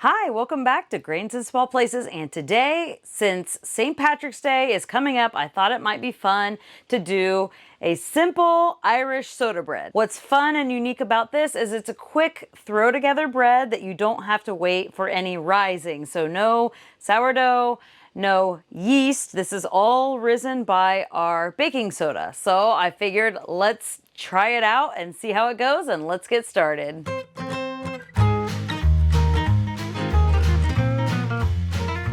Hi, welcome back to Grains in Small Places. And today, since St. Patrick's Day is coming up, I thought it might be fun to do a simple Irish soda bread. What's fun and unique about this is it's a quick throw together bread that you don't have to wait for any rising. So no sourdough, no yeast. This is all risen by our baking soda. So I figured let's try it out and see how it goes, and let's get started.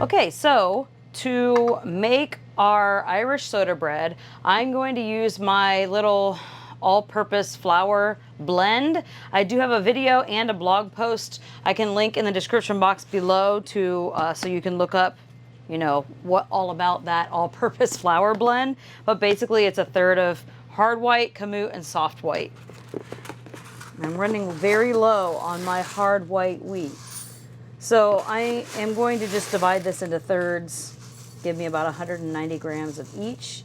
Okay, so to make our Irish soda bread, I'm going to use my little all-purpose flour blend. I do have a video and a blog post I can link in the description box below to so you can look up, what all about that all-purpose flour blend. But basically, it's a third of hard white, kamut, and soft white. I'm running very low on my hard white wheat. So I am going to just divide this into thirds, give me about 190 grams of each.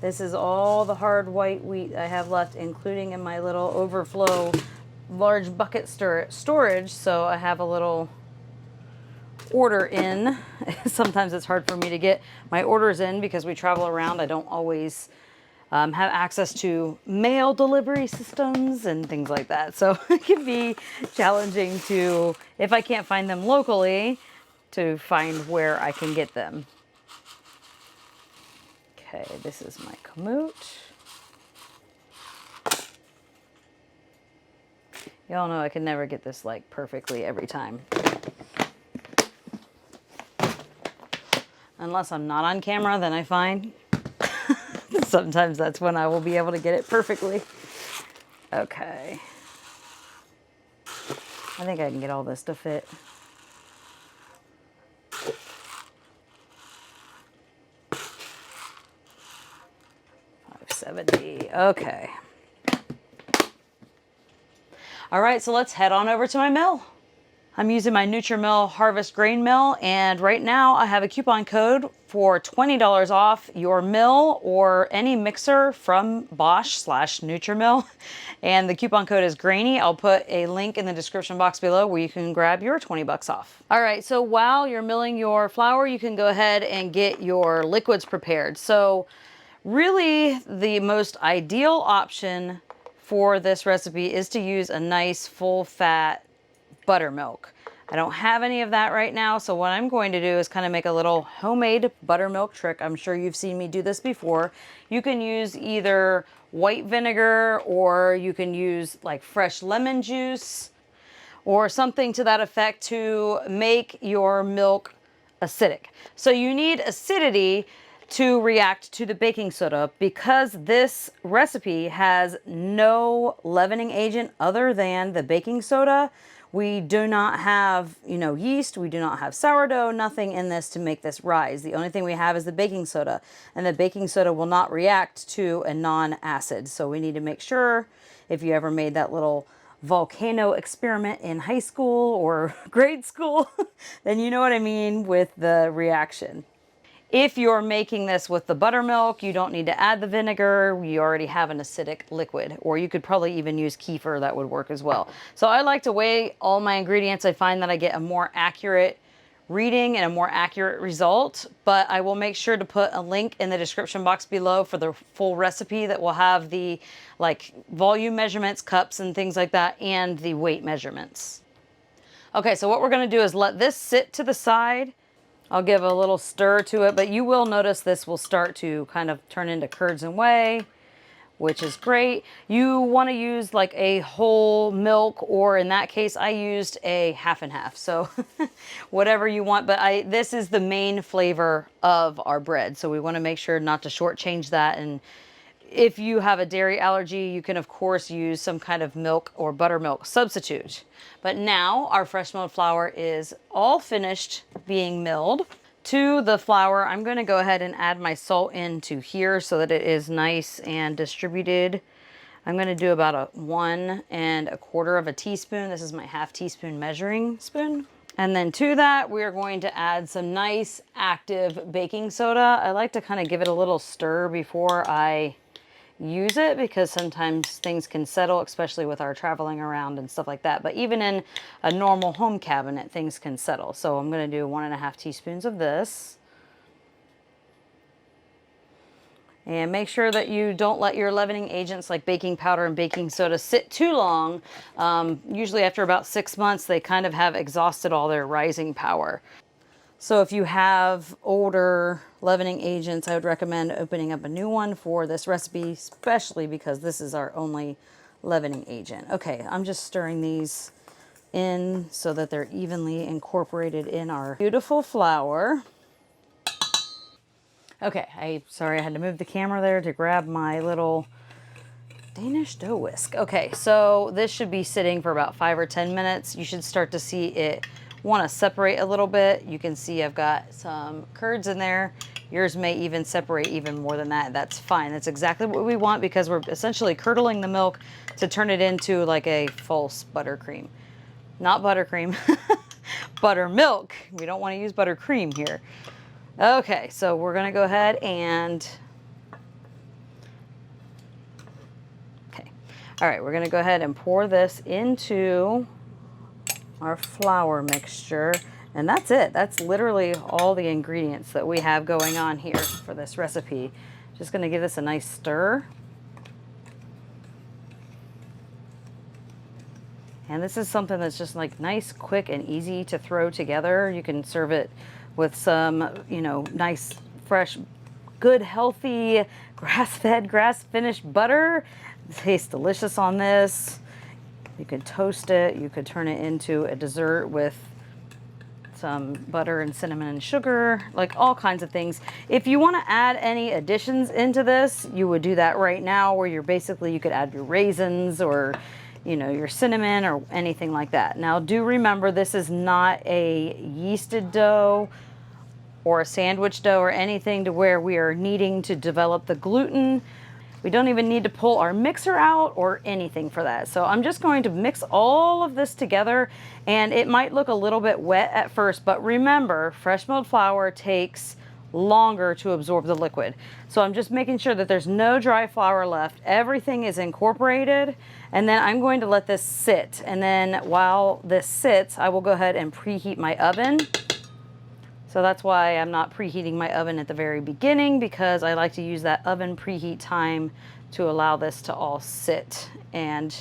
This is all the hard white wheat I have left, including in my little overflow large bucket storage. So I have a little order in. Sometimes it's hard for me to get my orders in because we travel around. I don't always have access to mail delivery systems and things like that. So it can be challenging to, if I can't find them locally, to find where I can get them. Okay, this is my kamut. Y'all know I can never get this like perfectly every time. Unless I'm not on camera, then I find sometimes that's when I will be able to get it perfectly. Okay. I think I can get all this to fit. 570. Okay. All right, so let's head on over to my mill. I'm using my Nutrimill Harvest Grain Mill, and right now I have a coupon code for $20 off your mill or any mixer from Bosch/Nutrimill. And the coupon code is Grainy. I'll put a link in the description box below where you can grab your 20 bucks off. All right, so while you're milling your flour, you can go ahead and get your liquids prepared. So really the most ideal option for this recipe is to use a nice full fat buttermilk. I don't have any of that right now, so what I'm going to do is kind of make a little homemade buttermilk trick. I'm sure you've seen me do this before. You can use either white vinegar, or you can use like fresh lemon juice or something to that effect to make your milk acidic. So you need acidity to react to the baking soda. Because this recipe has no leavening agent other than the baking soda, we do not have, yeast, we do not have sourdough, nothing in this to make this rise. The only thing we have is the baking soda, and the baking soda will not react to a non-acid. So we need to make sure, if you ever made that little volcano experiment in high school or grade school, then you know what I mean with the reaction. If you're making this with the buttermilk, you don't need to add the vinegar. You already have an acidic liquid, or you could probably even use kefir. That would work as well. So I like to weigh all my ingredients. I find that I get a more accurate reading and a more accurate result, but I will make sure to put a link in the description box below for the full recipe that will have the volume measurements, cups and things like that, and the weight measurements. Okay, so what we're going to do is let this sit to the side. I'll give a little stir to it, but you will notice this will start to kind of turn into curds and whey, which is great. You want to use like a whole milk, or in that case, I used a half and half. So whatever you want, but this is the main flavor of our bread. So we want to make sure not to shortchange that. And if you have a dairy allergy, you can of course use some kind of milk or buttermilk substitute. But now our fresh milled flour is all finished being milled. To the flour, I'm going to go ahead and add my salt into here so that it is nice and distributed. I'm going to do about 1 1/4 teaspoon. This is my half teaspoon measuring spoon. And then to that, we're going to add some nice active baking soda. I like to kind of give it a little stir before I use it because sometimes things can settle, especially with our traveling around and stuff like that. But even in a normal home cabinet, things can settle. So I'm going to do 1.5 teaspoons of this. And make sure that you don't let your leavening agents like baking powder and baking soda sit too long. Usually after about 6 months, they kind of have exhausted all their rising power. So if you have older leavening agents, I would recommend opening up a new one for this recipe, especially because this is our only leavening agent. Okay, I'm just stirring these in so that they're evenly incorporated in our beautiful flour. Okay, sorry I had to move the camera there to grab my little Danish dough whisk. Okay, so this should be sitting for about 5 or 10 minutes. You should start to see it want to separate a little bit. You can see I've got some curds in there. Yours may even separate even more than that. That's fine. That's exactly what we want because we're essentially curdling the milk to turn it into like a false buttercream. Not buttercream, buttermilk. We don't want to use buttercream here. Okay, so we're gonna go ahead and, okay. All right, we're gonna go ahead and pour this into our flour mixture. And that's it. That's literally all the ingredients that we have going on here for this recipe. Just gonna give this a nice stir. And this is something that's just like nice, quick, and easy to throw together. You can serve it with some, you know, nice, fresh, good, healthy, grass-fed, grass-finished butter. It tastes delicious on this. You could toast it. You could turn it into a dessert with some butter and cinnamon and sugar, like all kinds of things. If you want to add any additions into this, you would do that right now, where you're basically, you could add your raisins or, you know, your cinnamon or anything like that. Now, do remember, this is not a yeasted dough or a sandwich dough or anything to where we are needing to develop the gluten. We don't even need to pull our mixer out or anything for that. So I'm just going to mix all of this together, and it might look a little bit wet at first, but remember, fresh milled flour takes longer to absorb the liquid. So I'm just making sure that there's no dry flour left. Everything is incorporated, and then I'm going to let this sit. And then while this sits, I will go ahead and preheat my oven. So that's why I'm not preheating my oven at the very beginning, because I like to use that oven preheat time to allow this to all sit and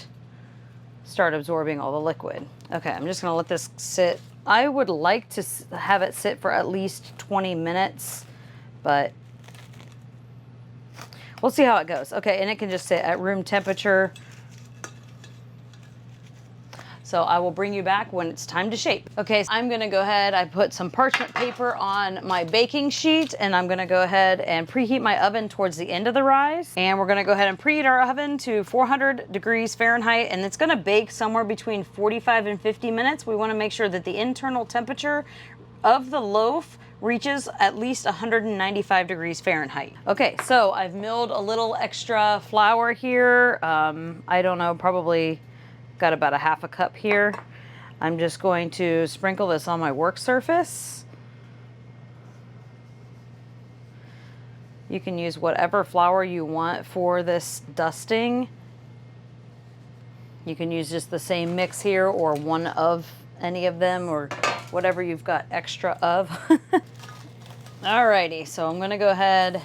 start absorbing all the liquid. Okay, I'm just gonna let this sit. I would like to have it sit for at least 20 minutes, but we'll see how it goes. Okay, and it can just sit at room temperature. So I will bring you back when it's time to shape. Okay, so I'm gonna go ahead, I put some parchment paper on my baking sheet, and I'm gonna go ahead and preheat my oven towards the end of the rise. And we're gonna go ahead and preheat our oven to 400 degrees Fahrenheit, and it's gonna bake somewhere between 45 and 50 minutes. We wanna make sure that the internal temperature of the loaf reaches at least 195 degrees Fahrenheit. Okay, so I've milled a little extra flour here. I don't know, probably got about a half a cup here. I'm just going to sprinkle this on my work surface. You can use whatever flour you want for this dusting. You can use just the same mix here, or one of any of them, or whatever you've got extra of. Alrighty, so I'm gonna go ahead.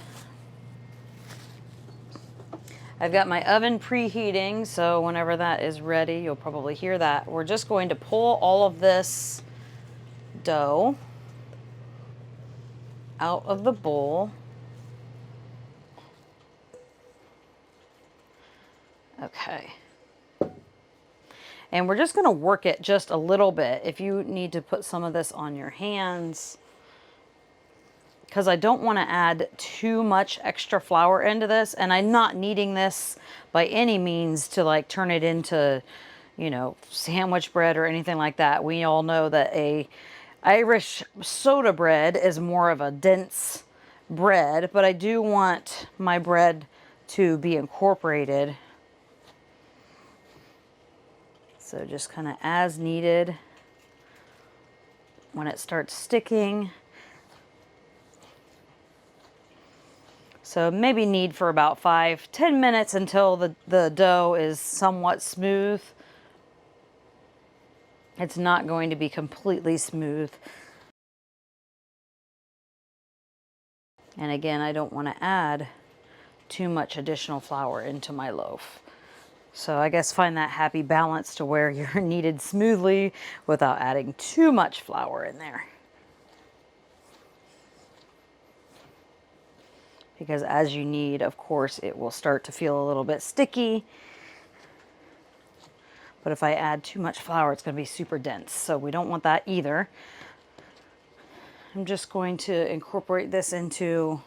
I've got my oven preheating, so whenever that is ready, you'll probably hear that. We're just going to pull all of this dough out of the bowl. Okay. And we're just gonna work it just a little bit. If you need to put some of this on your hands, because I don't want to add too much extra flour into this, and I'm not needing this by any means to like turn it into, you know, sandwich bread or anything like that. We all know that a Irish soda bread is more of a dense bread, but I do want my bread to be incorporated. So just kind of as needed. When it starts sticking, So maybe knead for about 5-10 minutes until the dough is somewhat smooth. It's not going to be completely smooth. And again, I don't want to add too much additional flour into my loaf. So I guess find that happy balance to where you're kneaded smoothly without adding too much flour in there. Because as you knead, of course, it will start to feel a little bit sticky. But if I add too much flour, it's going to be super dense. So we don't want that either. I'm just going to incorporate this into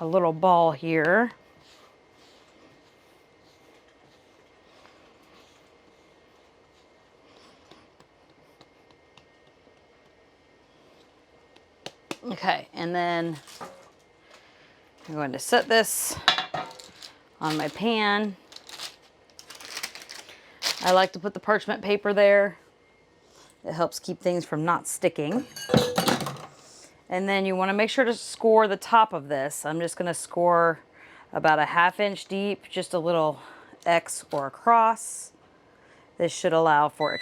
a little ball here. Okay, and then I'm going to set this on my pan. I like to put the parchment paper there. It helps keep things from not sticking. And then you want to make sure to score the top of this. I'm just going to score about a 1/2 inch deep, just a little X or a cross. This should allow for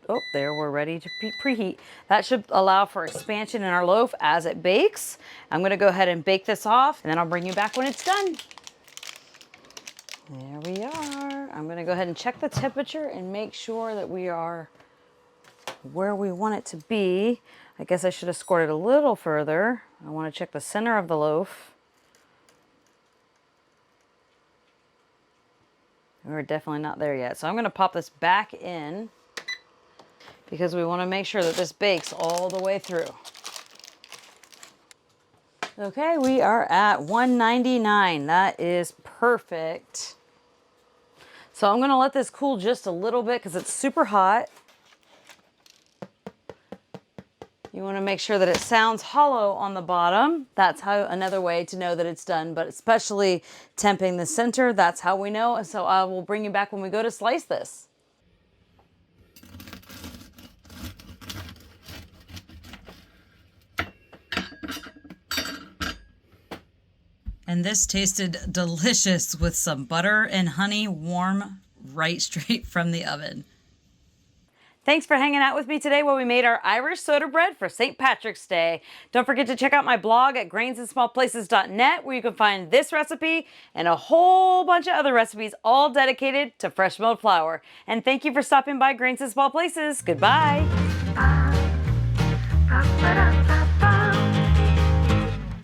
oh, there, we're ready to preheat. That should allow for expansion in our loaf as it bakes. I'm gonna go ahead and bake this off, and then I'll bring you back when it's done. There we are. I'm gonna go ahead and check the temperature and make sure that we are where we want it to be. I guess I should have scored it a little further. I wanna check the center of the loaf. We're definitely not there yet. So I'm gonna pop this back in, because we want to make sure that this bakes all the way through. Okay, we are at 199. That is perfect. So I'm going to let this cool just a little bit because it's super hot. You want to make sure that it sounds hollow on the bottom. That's how another way to know that it's done, but especially temping the center, that's how we know. So I will bring you back when we go to slice this. And this tasted delicious with some butter and honey, warm right straight from the oven. Thanks for hanging out with me today while we made our Irish soda bread for St. Patrick's Day. Don't forget to check out my blog at grainsandsmallplaces.net, where you can find this recipe and a whole bunch of other recipes all dedicated to fresh milled flour. And thank you for stopping by Grains and Small Places. Goodbye.